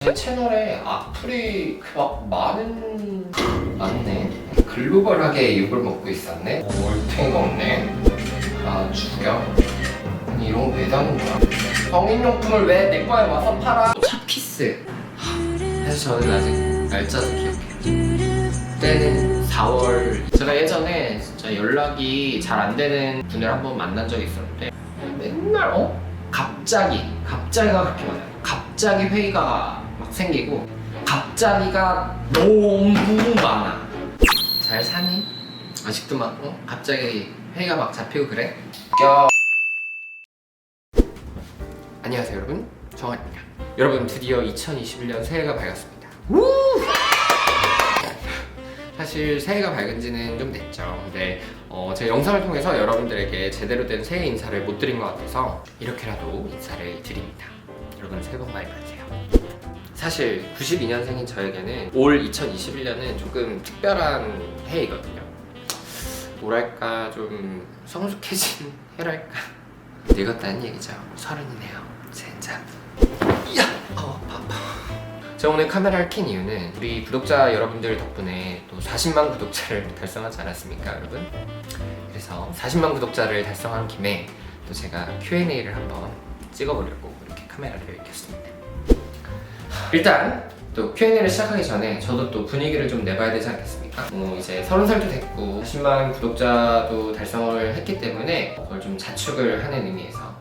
제 채널에 악플이 막 많네. 글로벌하게 욕을 먹고 있었네. 올탱이가 없네. 아 죽여. 아니 이런 거 왜 다는 거야? 성인용품을 왜 내 거에 와서 팔아? 샷키스. 그래서 저는 아직 날짜도 기억해요. 그때는 4월. 제가 예전에 진짜 연락이 잘 안 되는 분을 한번 만난 적이 있었는데 맨날 갑자기가 그렇게 많아요. 갑자기 회의가 막 생기고 갑자기가 너무 많아. 잘 사니? 아직도 막 갑자기 회의가 막 잡히고 그래? 안녕하세요 여러분, 정한입니다. 여러분 드디어 2021년 새해가 밝았습니다. 우! 사실 새해가 밝은 지는 좀 됐죠. 근데 제 영상을 통해서 여러분들에게 제대로 된 새해 인사를 못 드린 것 같아서 이렇게라도 인사를 드립니다. 여러분 새해 복 많이 받으세요. 사실 92년생인 저에게는 올 2021년은 조금 특별한 해이거든요. 뭐랄까 좀 성숙해진 해랄까? 늙었다는 얘기죠. 30이네요. 진짜. 야! 아파. 제가 오늘 카메라를 켠 이유는 우리 구독자 여러분들 덕분에 또 40만 구독자를 달성하지 않았습니까 여러분? 그래서 40만 구독자를 달성한 김에 또 제가 Q&A를 한번 찍어보려고 이렇게 카메라를 켰습니다. 일단 또 Q&A를 시작하기 전에 저도 또 분위기를 좀 내봐야 되지 않겠습니까? 이제 30살도 됐고 40만 구독자도 달성을 했기 때문에 그걸 좀 자축을 하는 의미에서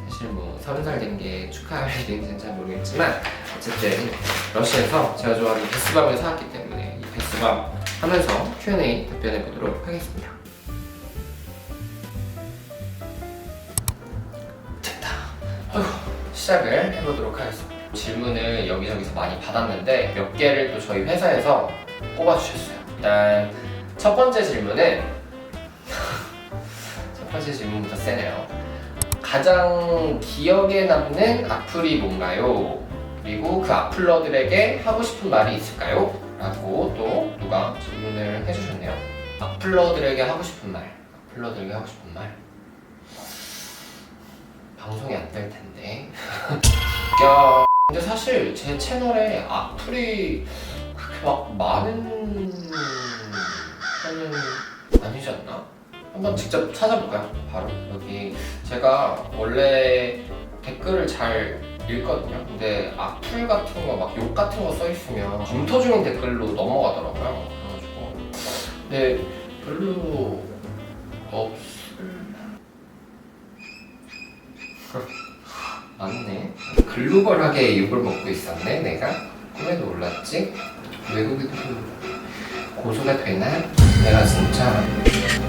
사실 30살 된 게 축하할 일인지는 잘 모르겠지만 어쨌든 러시아에서 제가 좋아하는 베스밤을 사왔기 때문에 이 베스밤 하면서 Q&A 답변해 보도록 하겠습니다. 됐다. 시작을 해보도록 하겠습니다. 질문을 여기저기서 많이 받았는데 몇 개를 또 저희 회사에서 뽑아주셨어요. 일단 첫 번째 질문은 첫 번째 질문부터 세네요. 가장 기억에 남는 악플이 뭔가요? 그리고 그 악플러들에게 하고 싶은 말이 있을까요? 라고 또 누가 질문을 해주셨네요. 악플러들에게 하고 싶은 말. 방송이 안 될 텐데. 야, 근데 사실 제 채널에 악플이 그렇게 막 많은 편은 아니지 않나? 한번 직접 찾아볼까요? 바로 여기 제가 원래 댓글을 잘 읽거든요. 근데 악플 같은 거 막 욕 같은 거 써 있으면 검토 중인 댓글로 넘어가더라고요. 그래가지고 근데 별로 맞네. 글로벌하게 욕을 먹고 있었네 내가. 꿈에도 몰랐지? 외국에도 고소가 되나? 내가 진짜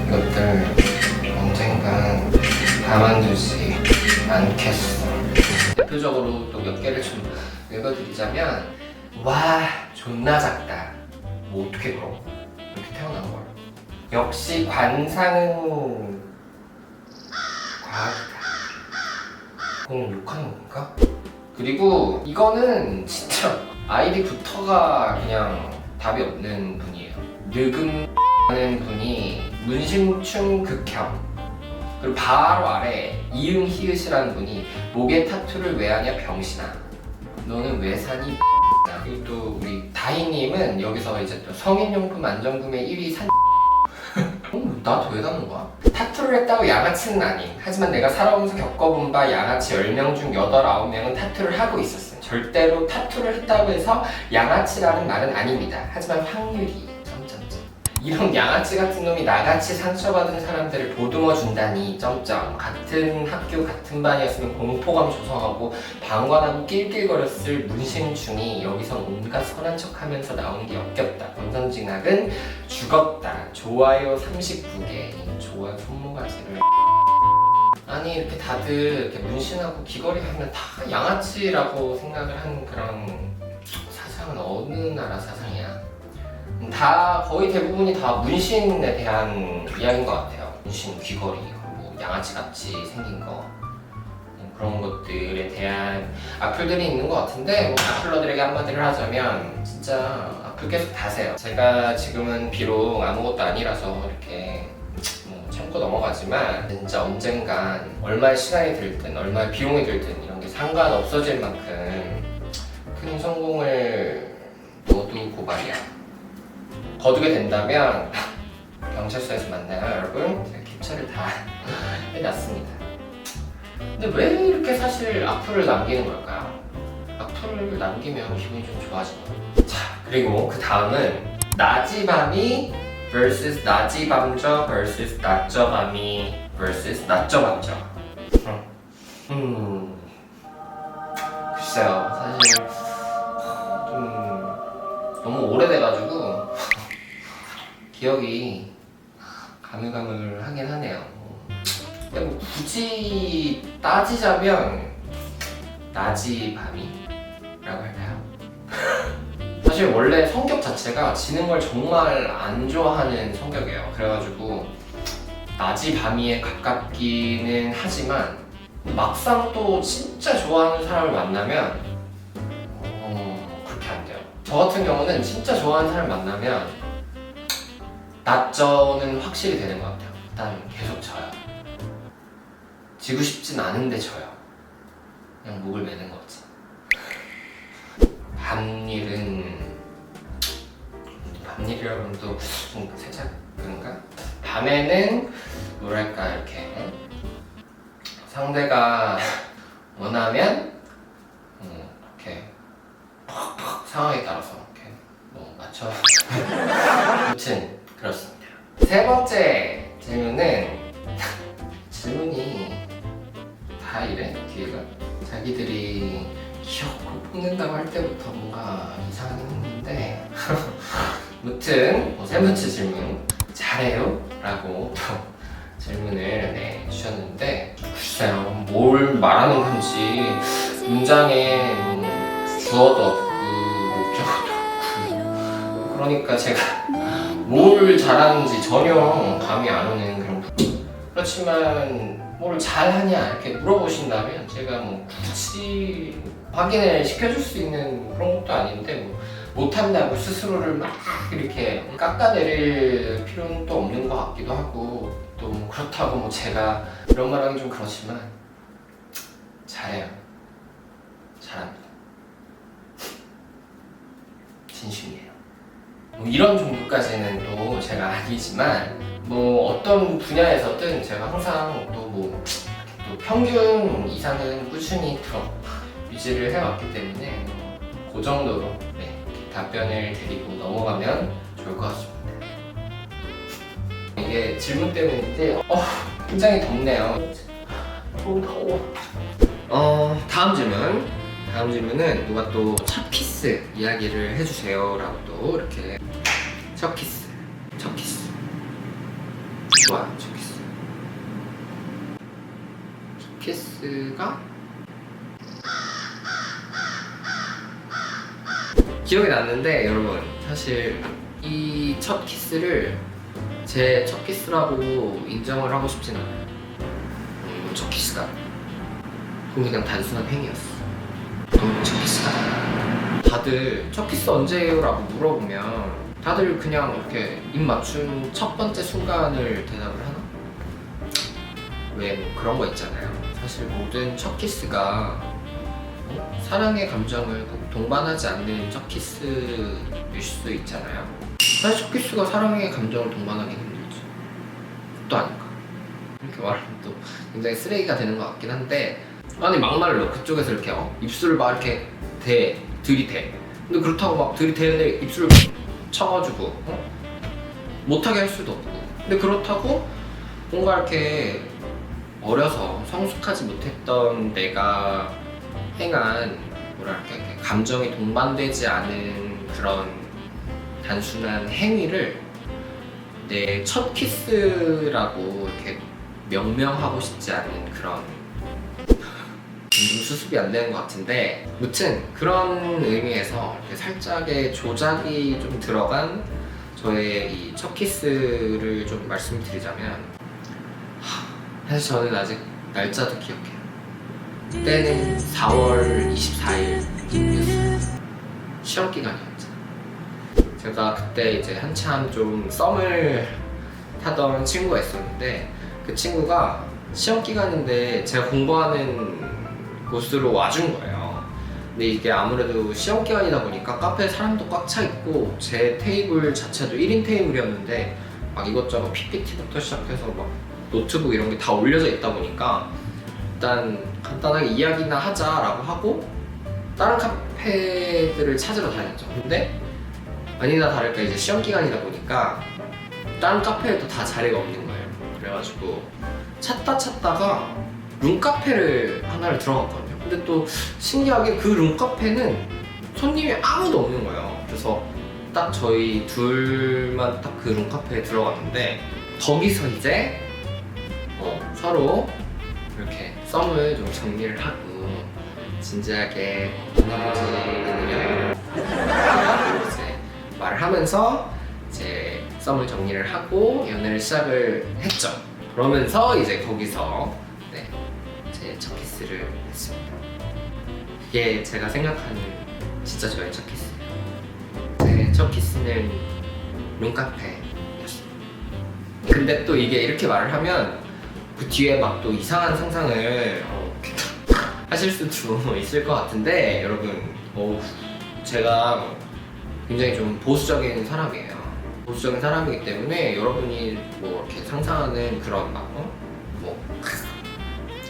이것들 언젠간 가만두지 않겠어. 대표적으로 또 몇 개를 좀 읽어드리자면 와 존나 작다. 뭐 어떻게 그러고 이렇게 태어난 걸. 역시 관상은 과학이다. 그건 욕하는 건가? 그리고 이거는 진짜 아이디부터가 그냥 답이 없는 분이에요. 느금하는 분이 문신충 극혐. 그리고 바로 아래 이응 히읗이라는 분이 목에 타투를 왜 하냐 병신아. 너는 왜 사니? 그리고 또 우리 다희님은 여기서 이제 또 성인용품 안전구매 1위 산. 나한테 왜 가는 거야? 타투를 했다고 양아치는 아님. 하지만 내가 살아오면서 겪어본 바 양아치 10명 중 8, 9명은 타투를 하고 있었어요. 절대로 타투를 했다고 해서 양아치라는 말은 아닙니다. 하지만 확률이 이런 양아치 같은 놈이 나같이 상처받은 사람들을 보듬어 준다니 같은 학교 같은 반이었으면 공포감 조성하고 방관하고 낄낄거렸을 문신충이 여기선 온갖 선한 척하면서 나오는 게 역겹다. 권선징악은 죽었다. 좋아요 39개. 좋아요 손모가지를. 아니 이렇게 다들 이렇게 문신하고 귀걸이 하면 다 양아치라고 생각을 하는 그런 사상은 어느 나라 사상이야? 다 거의 대부분이 다 문신에 대한 이야기인 것 같아요. 문신, 귀걸이, 뭐 양아치같이 생긴 거 그런 것들에 대한 악플들이 있는 것 같은데 악플러들에게 한마디를 하자면 진짜 악플 계속 다세요. 제가 지금은 비록 아무것도 아니라서 이렇게 참고 넘어가지만 진짜 언젠간 얼마의 시간이 들든 얼마의 비용이 들든 이런 게 상관없어질 만큼 큰 성공을 모두 고발이야. 거두게 된다면 경찰서에서 만나요, 여러분. 제가 캡처를 다 해놨습니다. 근데 왜 이렇게 사실 악플을 남기는 걸까요? 악플을 남기면 기분이 좀 좋아지나요? 자, 그리고 그 다음은 나지밤이 vs 나지밤저 vs 낮저밤이 vs 낮저밤저. 글쎄요, 사실 좀 너무 오래돼가지고 기억이 가물가물하긴 하네요. 근데 뭐 굳이 따지자면 나지밤이라고 할까요? 사실 원래 성격 자체가 지는 걸 정말 안 좋아하는 성격이에요. 그래가지고 나지밤이에 가깝기는 하지만 막상 또 진짜 좋아하는 사람을 만나면 그렇게 안 돼요. 저 같은 경우는 진짜 좋아하는 사람을 만나면 낮저는 확실히 되는 것 같아요. 일단 계속 져요. 지고 싶진 않은데 져요. 그냥 목을 매는 거지. 밤일이라고 하면 또 좀 살짝 그런가? 밤에는 뭐랄까 이렇게 상대가 원하면 이렇게 팍팍 상황에 따라서 이렇게 뭐 맞춰. 아무튼 그렇습니다. 세 번째 질문은 질문이 다 이래 뒤에가 자기들이 귀엽고 뽑는다고 할 때부터 뭔가 이상하긴 했는데 아무튼 세 번째 질문 잘해요? 라고 또 질문을 주셨는데 글쎄요 뭘 말하는 건지 문장에 주어도 없고 목적어도 없고 그러니까 제가 뭘 잘하는지 전혀 감이 안 오는 그런 부분. 그렇지만 뭘 잘하냐 이렇게 물어보신다면 제가 뭐 굳이 확인을 시켜줄 수 있는 그런 것도 아닌데 뭐 못한다고 스스로를 막 이렇게 깎아내릴 필요는 또 없는 것 같기도 하고 또 뭐 그렇다고 뭐 제가 이런 말하기 좀 그렇지만 잘해요. 잘합니다. 진심이에요. 뭐 이런 정도까지는 또 제가 아니지만 뭐 어떤 분야에서든 제가 항상 또 뭐 또 평균 이상은 꾸준히 유지를 해왔기 때문에 그 정도로 답변을 드리고 넘어가면 좋을 것 같습니다. 이게 질문 때문인데 굉장히 덥네요. 너무 더워. 다음 질문은 누가 또 첫 키스 이야기를 해주세요 라고 또 이렇게 첫 키스 좋아. 첫 키스가 기억이 났는데 여러분 사실 이 첫 키스를 제 첫 키스라고 인정을 하고 싶진 않아요. 이건 첫 키스가 그냥 단순한 행위였어. 첫 키스가 다들 첫 키스 언제예요? 라고 물어보면 다들 그냥 이렇게 입 맞춘 첫 번째 순간을 대답을 하나? 왜 뭐 그런 거 있잖아요. 사실 모든 첫 키스가 사랑의 감정을 꼭 동반하지 않는 첫 키스일 수 있잖아요. 사실 첫 키스가 사랑의 감정을 동반하기 힘들지. 또 아닌가? 이렇게 말하면 또 굉장히 쓰레기가 되는 것 같긴 한데 아니 막말로 그쪽에서 이렇게 입술을 막 이렇게 들이대. 근데 그렇다고 막 들이대는데 입술을 쳐가지고 못하게 할 수도 없고 근데 그렇다고 뭔가 이렇게 어려서 성숙하지 못했던 내가 행한 뭐랄까 이렇게 감정이 동반되지 않은 그런 단순한 행위를 내 첫 키스라고 이렇게 명명하고 싶지 않은 그런 좀 수습이 안 되는 것 같은데 무튼 그런 의미에서 이렇게 살짝의 조작이 좀 들어간 저의 이 첫 키스를 좀 말씀드리자면 사실 저는 아직 날짜도 기억해요. 그때는 4월 24일이었어요. 시험 기간이었죠. 제가 그때 이제 한참 좀 썸을 타던 친구가 있었는데 그 친구가 시험 기간인데 제가 공부하는 곳으로 와준 거예요. 근데 이게 아무래도 시험 기간이다 보니까 카페에 사람도 꽉 차 있고 제 테이블 자체도 1인 테이블이었는데 막 이것저것 PPT부터 시작해서 막 노트북 이런 게 다 올려져 있다 보니까 일단 간단하게 이야기나 하자라고 하고 다른 카페들을 찾으러 다녔죠. 근데 아니나 다를까 이제 시험 기간이다 보니까 다른 카페에도 다 자리가 없는 거예요. 그래가지고 찾다가 룸카페를 하나를 들어갔거든요. 근데 또 신기하게 그 룸카페는 손님이 아무도 없는 거예요. 그래서 딱 저희 둘만 딱 그 룸카페에 들어갔는데 거기서 이제 서로 이렇게 썸을 좀 정리를 하고 진지하게 이제 말을 하면서 이제 썸을 정리를 하고 연애를 시작을 했죠. 그러면서 이제 거기서 제 첫 키스를 했습니다. 이게 제가 생각하는 진짜 저의 첫 키스예요. 제 첫 키스는 룸카페였어요. 근데 또 이게 이렇게 말을 하면 그 뒤에 막 또 이상한 상상을 하실 수도 있을 것 같은데 여러분 제가 굉장히 좀 보수적인 사람이에요. 보수적인 사람이기 때문에 여러분이 뭐 이렇게 상상하는 그런 뭐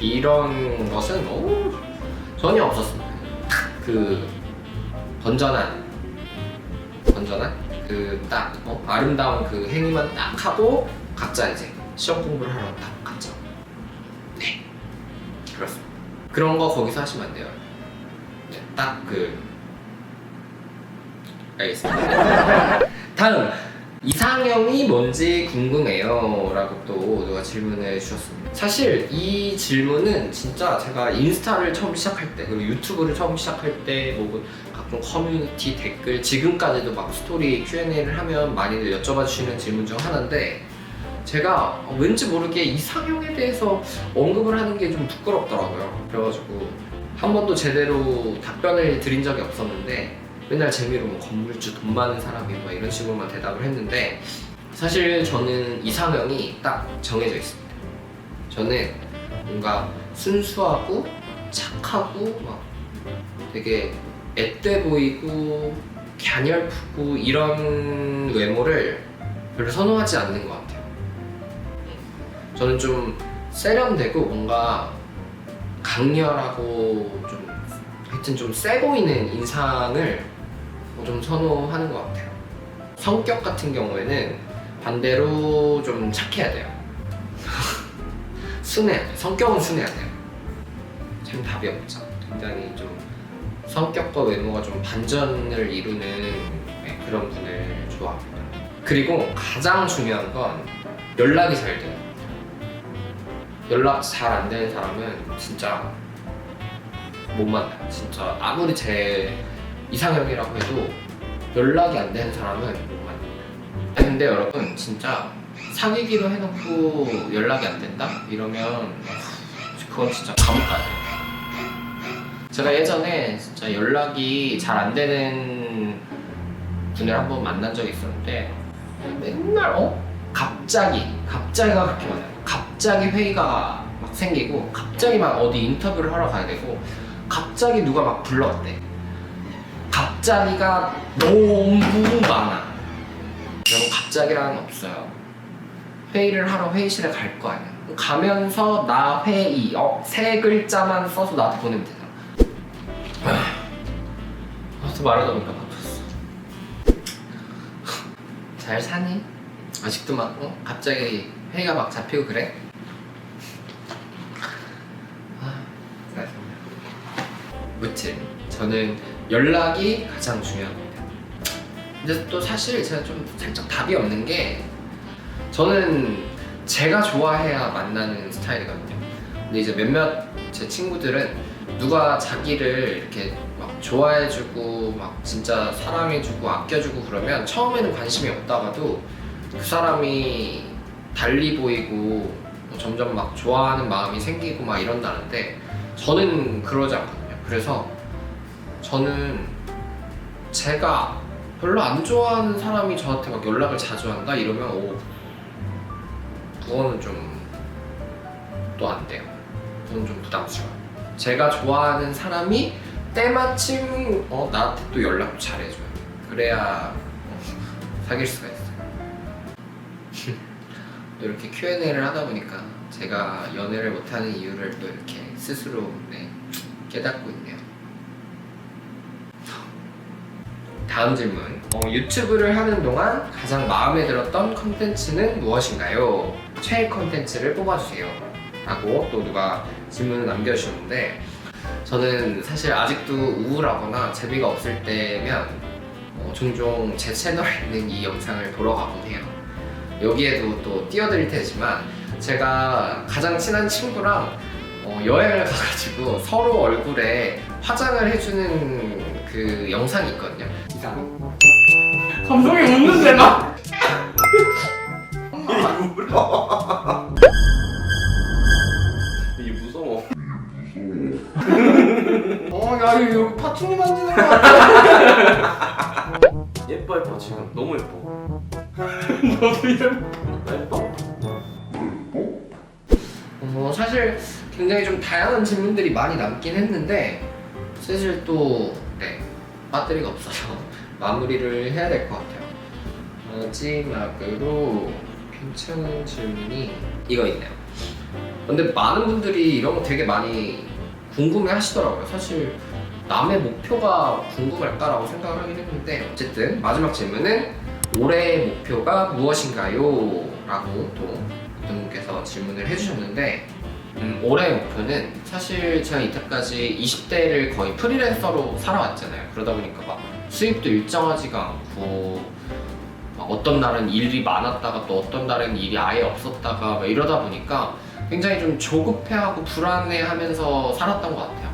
이런 것은 전혀 없었습니다. 그 건전한 그 딱 아름다운 그 행위만 딱 하고 각자 이제 시험 공부를 하러 딱 갔죠. 네, 그렇습니다. 그런 거 거기서 하시면 안 돼요. 네, 딱 알겠습니다. 다음, 이상형이 뭔지 궁금해요 라고 또 누가 질문을 주셨습니다. 사실 이 질문은 진짜 제가 인스타를 처음 시작할 때 그리고 유튜브를 처음 시작할 때 뭐 각종 커뮤니티 댓글 지금까지도 막 스토리 Q&A를 하면 많이들 여쭤봐 주시는 질문 중 하나인데 제가 왠지 모르게 이상형에 대해서 언급을 하는 게 좀 부끄럽더라고요. 그래가지고 한 번도 제대로 답변을 드린 적이 없었는데 맨날 재미로 뭐 건물주 돈 많은 사람이 뭐 이런 식으로만 대답을 했는데 사실 저는 이상형이 딱 정해져 있습니다. 저는 뭔가 순수하고 착하고 막 되게 앳돼 보이고 갸냘프고 이런 외모를 별로 선호하지 않는 것 같아요. 저는 좀 세련되고 뭔가 강렬하고 좀 하여튼 좀 세 보이는 인상을 좀 선호하는 것 같아요. 성격 같은 경우에는 반대로 좀 착해야 돼요. 순해야 돼요. 성격은 순해야 돼요. 참 답이 없죠. 굉장히 좀 성격과 외모가 좀 반전을 이루는 그런 분을 좋아합니다. 그리고 가장 중요한 건 연락이 잘 돼요. 연락 잘 안 되는 사람은 진짜 못 만나요. 진짜 아무리 제 이상형이라고 해도 연락이 안 되는 사람은 못 만나요. 근데 여러분 진짜 사귀기로 해놓고 연락이 안 된다? 이러면 그건 진짜 감옥 가야 돼요. 제가 예전에 진짜 연락이 잘 안 되는 분을 한번 만난 적이 있었는데 맨날 갑자기가 그렇게 많아요. 갑자기 회의가 막 생기고 갑자기 막 어디 인터뷰를 하러 가야 되고 갑자기 누가 막 불렀대. 갑자기가 너무 많아. 여러분 갑자기라는 건 없어요. 회의를 하러 회의실에 갈 거 아니야. 가면서 나 회의 세 글자만 써서 나한테 보내면 되잖아. 또 말하다 보니까 바빴어. 잘 사니? 아직도 막 갑자기 회의가 막 잡히고 그래? 무튼 저는 연락이 가장 중요합니다. 근데 또 사실 제가 좀 살짝 답이 없는 게 저는 제가 좋아해야 만나는 스타일이거든요. 근데 이제 몇몇 제 친구들은 누가 자기를 이렇게 막 좋아해주고 막 진짜 사랑해주고 아껴주고 그러면 처음에는 관심이 없다가도 그 사람이 달리 보이고 점점 막 좋아하는 마음이 생기고 막 이런다는데 저는 그러지 않거든요. 그래서 저는 제가 별로 안 좋아하는 사람이 저한테 막 연락을 자주 한다 이러면 그거는 좀 또 안 돼요. 그건 좀 부담스러워요. 제가 좋아하는 사람이 때마침 나한테 또 연락도 잘해줘요. 그래야 사귈 수가 있어요. 이렇게 Q&A를 하다 보니까 제가 연애를 못하는 이유를 또 이렇게 스스로 깨닫고 있네요. 다음 질문. 유튜브를 하는 동안 가장 마음에 들었던 컨텐츠는 무엇인가요? 최애 컨텐츠를 뽑아주세요. 라고 또 누가 질문을 남겨주셨는데, 저는 사실 아직도 우울하거나 재미가 없을 때면 종종 제 채널에 있는 이 영상을 보러 가곤 해요. 여기에도 또 띄워드릴 테지만, 제가 가장 친한 친구랑 여행을 가가지고 서로 얼굴에 화장을 해주는 그 영상이 있거든요. 이상. 감성이 웃는데 나? 이게 무서워. 야 이거 파충류 만지는 거 같아. 예뻐 예뻐 지금 너무 예뻐. 너도 예뻐. 나 예뻐? 사실 굉장히 좀 다양한 질문들이 많이 남긴 했는데, 사실 또 배터리가 없어서 마무리를 해야 될 것 같아요. 마지막으로 괜찮은 질문이 이거 있네요. 근데 많은 분들이 이런 거 되게 많이 궁금해 하시더라고요. 사실 남의 목표가 궁금할까라고 생각을 하긴 했는데, 어쨌든 마지막 질문은 올해의 목표가 무엇인가요? 라고 또 어떤 분께서 질문을 해주셨는데, 올해의 목표는 사실 제가 이때까지 20대를 거의 프리랜서로 살아왔잖아요. 그러다 보니까 막 수입도 일정하지가 않고, 어떤 날은 일이 많았다가 또 어떤 날은 일이 아예 없었다가 막 이러다 보니까 굉장히 좀 조급해하고 불안해하면서 살았던 것 같아요.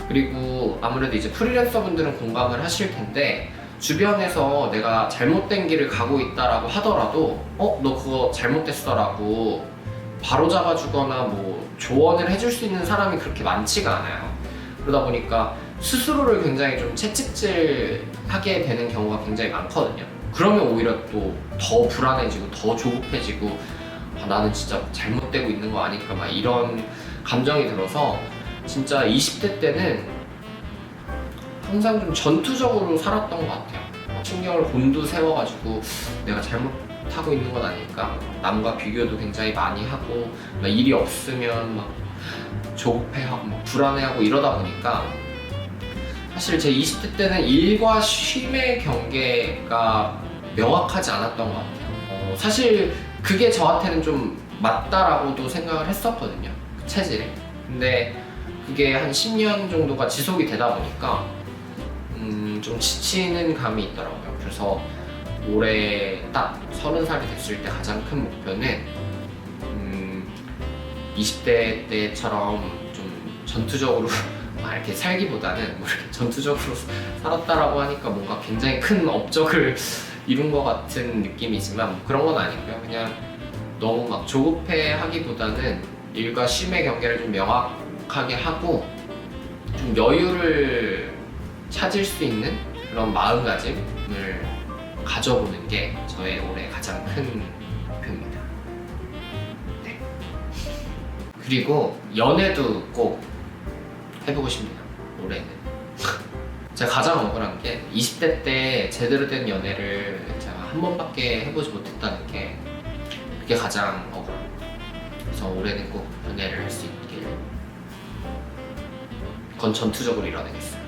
그리고 아무래도 이제 프리랜서 분들은 공감을 하실 텐데, 주변에서 내가 잘못된 길을 가고 있다라고 하더라도 너 그거 잘못됐어 라고 바로 잡아주거나 뭐 조언을 해줄 수 있는 사람이 그렇게 많지가 않아요. 그러다 보니까 스스로를 굉장히 좀 채찍질하게 되는 경우가 굉장히 많거든요. 그러면 오히려 또 더 불안해지고 더 조급해지고, 나는 진짜 잘못되고 있는 거 아닐까 막 이런 감정이 들어서, 진짜 20대 때는 항상 좀 전투적으로 살았던 것 같아요. 신경을 곤두세워가지고 내가 잘못하고 있는 건 아닐까, 남과 비교도 굉장히 많이 하고, 막 일이 없으면 막 조급해하고 막 불안해하고 이러다 보니까, 사실 제 20대 때는 일과 쉼의 경계가 명확하지 않았던 것 같아요. 사실 그게 저한테는 좀 맞다라고도 생각을 했었거든요, 그 체질에. 근데 그게 한 10년 정도가 지속이 되다 보니까 좀 지치는 감이 있더라고요. 그래서 올해 딱 30살이 됐을 때 가장 큰 목표는 20대 때처럼 좀 전투적으로 이렇게 살기보다는, 뭐 이렇게 전투적으로 살았다라고 하니까 뭔가 굉장히 큰 업적을 이룬 것 같은 느낌이지만 뭐 그런 건 아니고요. 그냥 너무 막 조급해 하기보다는 일과 쉼의 경계를 좀 명확하게 하고, 좀 여유를 찾을 수 있는 그런 마음가짐을 가져보는 게 저의 올해 가장 큰 목표입니다. 네. 그리고 연애도 꼭 해보고 싶네요, 올해는. 제가 가장 억울한 게 20대 때 제대로 된 연애를 제가 한 번밖에 해보지 못했다는 게, 그게 가장 억울합니다. 그래서 올해는 꼭 연애를 할 수 있길, 그건 전투적으로 이뤄내겠어요.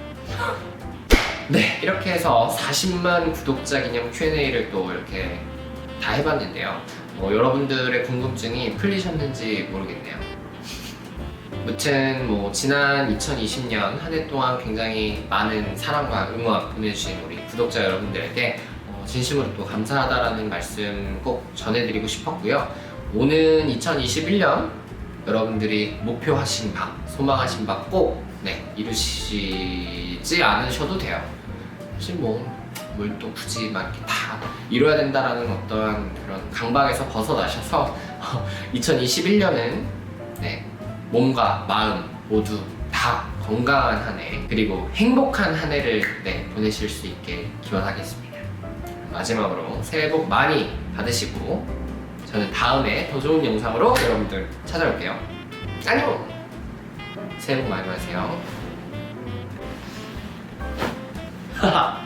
네, 이렇게 해서 40만 구독자 기념 Q&A를 또 이렇게 다 해봤는데요. 여러분들의 궁금증이 풀리셨는지 모르겠네요. 무튼 뭐 지난 2020년 한 해 동안 굉장히 많은 사랑과 응원 보내주신 우리 구독자 여러분들에게 진심으로 또 감사하다라는 말씀 꼭 전해드리고 싶었고요. 오는 2021년 여러분들이 목표하신 바, 소망하신 바 꼭 이루시지 않으셔도 돼요. 사실 뭘 또 굳이 막 이렇게 다 이뤄야 된다라는 어떠한 그런 강박에서 벗어나셔서 2021년은 몸과 마음 모두 다 건강한 한 해, 그리고 행복한 한 해를 보내실 수 있게 기원하겠습니다. 마지막으로 새해 복 많이 받으시고, 저는 다음에 더 좋은 영상으로 여러분들 찾아올게요. 안녕! 새해 복 많이 받으세요. 하하.